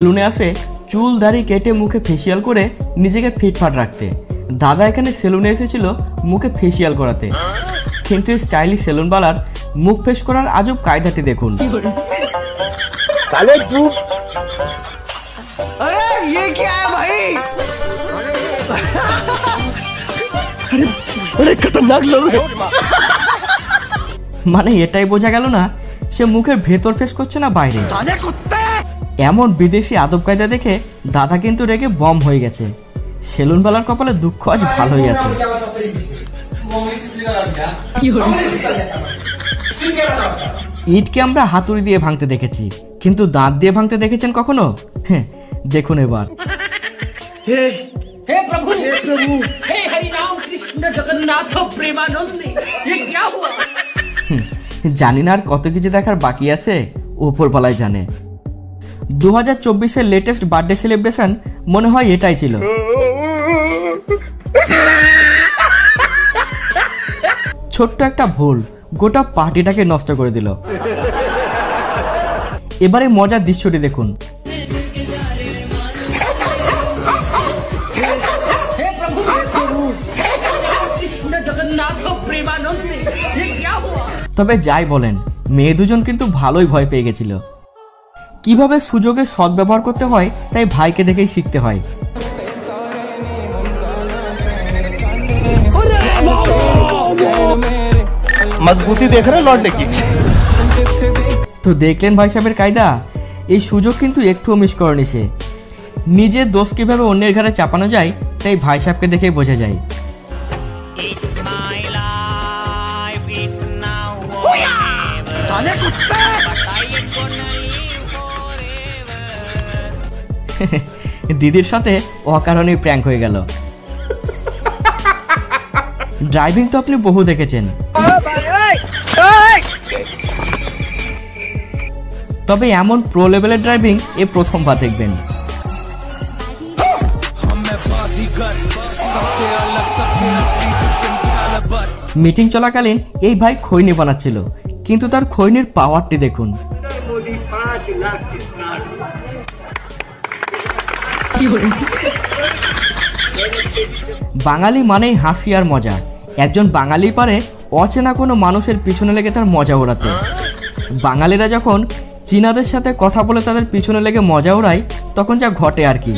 সেলুনে আসে চুল দাড়ি কেটে মুখে ফেসিয়াল করে নিজেকে ফিটফাট রাখতে। দাদা এখানে সেলুনে এসেছিল মুখে ফেসিয়াল করাতে, কিন্তু স্টাইলিশ সেলুনওয়ালার মুখ ফেস করার আজব কায়দাটি দেখুন। মানে এটাই বোঝা গেল না সে মুখের ভেতর ফেস করছে না বাইরে। এমন বিদেশি আদব কায়দা দেখে দাদা কিন্তু রেগে বম হয়ে গেছে। সেলুনওয়ালার কপালে দুঃখ আজ ভালোই আছে। ইটকে আমরা হাতুড়ি দিয়ে ভাঙতে দেখেছি, কিন্তু দাঁত দিয়ে ভাঙতে দেখেছেন কখনো? হ্যাঁ, দেখুন এবার। हे प्रभु हे हरि राम कृष्ण जगन्नाथ प्रेमानंद ये क्या हुआ? জানি না আর কত কিছু দেখার বাকি আছে, উপরওয়ালাই জানে। 2024-এর লেটেস্ট বার্থডে সেলিব্রেশন মনে হয় এটাই ছিল। ছোট্ট একটা ভুল গোটা পার্টিটাকে নষ্ট করে দিল। এবারে মজার দৃশ্যটি দেখুন। তবে যাই বলেন, মেয়ে দুজন কিন্তু ভালোই ভয় পেয়ে গেছিল। কিভাবে সুযোগের সদ্ব্যবহার করতে হয় তাই ভাইকে দেখেই শিখতে হয়। মজবুতি দেখ রে লড়নে কি। তো দেখলেন ভাই সাহেবের কায়দা। এই সুযোগ কিন্তু একটুও মিস করেনি সে। নিজের দোষ কিভাবে অন্যের ঘাড়ে চাপানো যায় তাই ভাই সাহেবকে দেখেই বোঝা যায়। দিদির সাথে অকারণে প্র্যাঙ্ক হয়ে গেল। ড্রাইভিং তো আপনি বহু দেখেছেন, তবে এমন প্রো লেভেলের ড্রাইভিং এ প্রথমবার দেখবেন। মিটিং চলাকালীন এই ভাই খৈনি বানাচ্ছিল, কিন্তু তার খৈনির পাওয়ারটি দেখুন। বাঙালি মানেই হাসি আর মজা। একজন বাঙালি পারে অচেনা কোনো মানুষের পিছনে লেগে তার মজা ওড়াতে। বাঙালিরা যখন চীনাদের সাথে কথা বলে তাদের পিছনে লেগে মজা ওড়ায় তখন যা ঘটে আর কি।